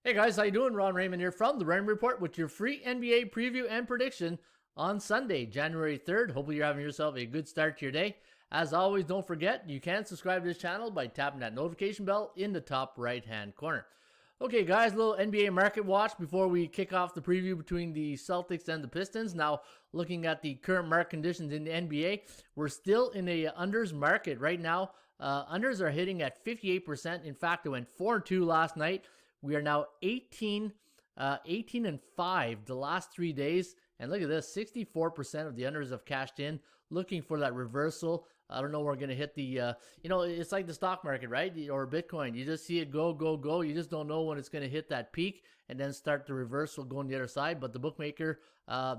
Hey guys, how you doing? Ron Raymond here from the Raymond Report with your free NBA preview and prediction on Sunday, January 3rd. Hopefully you're having yourself a good start to your day. As always, don't forget, you can subscribe to this channel by tapping that notification bell in the top right-hand corner. Okay guys, a little NBA market watch before we kick off the preview between the Celtics and the Pistons. Now, looking at the current market conditions in the NBA, we're still in a unders market right now. Unders are hitting at 58%. In fact, it went 4-2 last night. We are now 18 and 5 the last 3 days. And look at this, 64% of the unders have cashed in, looking for that reversal. I don't know, we're going to hit the, it's like the stock market, right? Or Bitcoin. You just see it go, go, go. You just don't know when it's going to hit that peak and then start the reversal going the other side. But the bookmaker,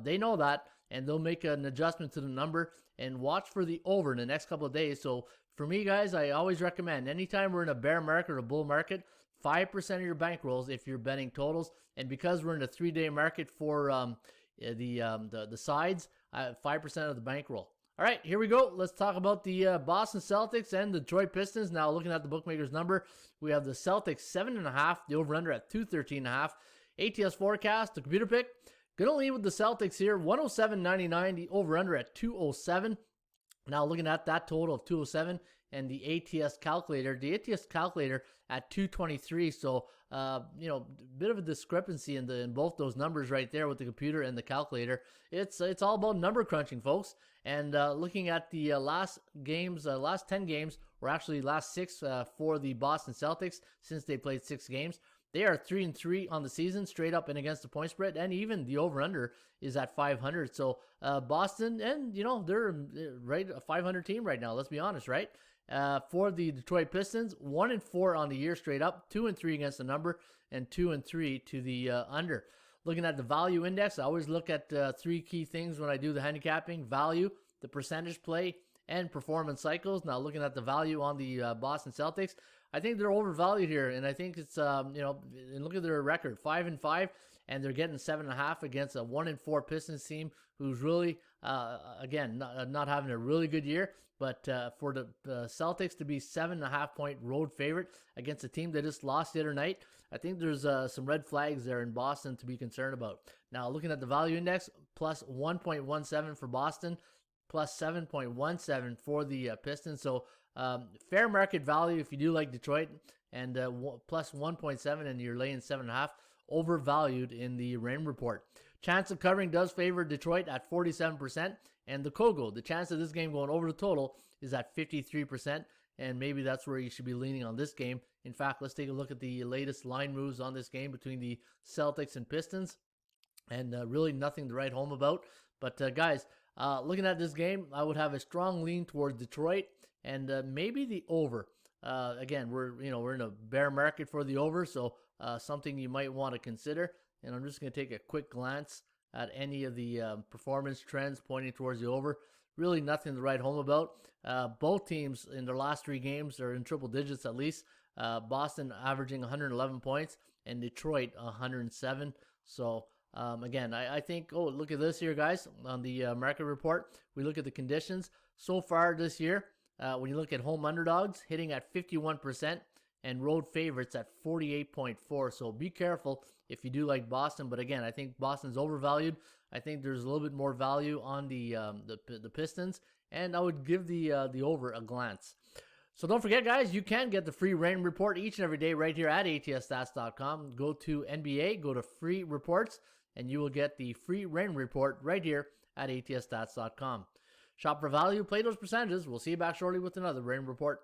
they know that, and they'll make an adjustment to the number and watch for the over in the next couple of days. So for me, guys, I always recommend anytime we're in a bear market or a bull market, 5% of your bankrolls if you're betting totals. And because we're in a 3-day market for the sides, 5% of the bankroll. All right, here we go. Let's talk about the Boston Celtics and the Detroit Pistons. Now, looking at the bookmaker's number, we have the Celtics 7.5, the over-under at 213.5. ATS forecast, the computer pick, going to lean with the Celtics here, 107.99, the over-under at 207. Now, looking at that total of 207 and the ATS calculator at 223. So, bit of a discrepancy in both those numbers right there with the computer and the calculator. It's all about number crunching, folks. And looking at the last 10 games, or actually last 6 for the Boston Celtics since they played 6 games. They are 3-3 on the season, straight up and against the point spread, and even the over/under is at 500. So Boston, and they're right a 500 team right now. Let's be honest, right? For the Detroit Pistons, 1-4 on the year straight up, 2-3 against the number, and 2-3 to the under. Looking at the value index, I always look at 3 key things when I do the handicapping: value, the percentage play, and performance cycles. Now, looking at the value on the Boston Celtics, I think they're overvalued here, and I think it's and look at their record, 5-5, and they're getting 7.5 against a 1-4 Pistons team who's really again not having a really good year. But for the Celtics to be 7.5-point road favorite against a team that just lost the other night, I think there's some red flags there in Boston to be concerned about. Now, looking at the value index, plus 1.17 for Boston, plus 7.17 for the Pistons. So fair market value if you do like Detroit, and plus 1.7, and you're laying 7.5. Overvalued in the Raymond Report. Chance of covering does favor Detroit at 47%, and the Kogo, the chance of this game going over the total, is at 53%, and maybe that's where you should be leaning on this game. In fact, let's take a look at the latest line moves on this game between the Celtics and Pistons, and really nothing to write home about. But guys, looking at this game, I would have a strong lean towards Detroit and maybe the over. Again, we're in a bear market for the over, so something you might want to consider. And I'm just going to take a quick glance at any of the performance trends pointing towards the over. Really nothing to write home about. Both teams in their last 3 games are in triple digits at least. Boston averaging 111 points and Detroit 107. So again, I think, look at this here, guys. On the market report, we look at the conditions so far this year. When you look at home underdogs, hitting at 51%, and road favorites at 48.4. So be careful if you do like Boston. But again, I think Boston's overvalued. I think there's a little bit more value on the Pistons, and I would give the over a glance. So don't forget, guys, you can get the free Rain Report each and every day right here at atsstats.com. Go to NBA, go to free reports, and you will get the free Rain Report right here at atsstats.com. Shop for value, play those percentages. We'll see you back shortly with another Rain Report.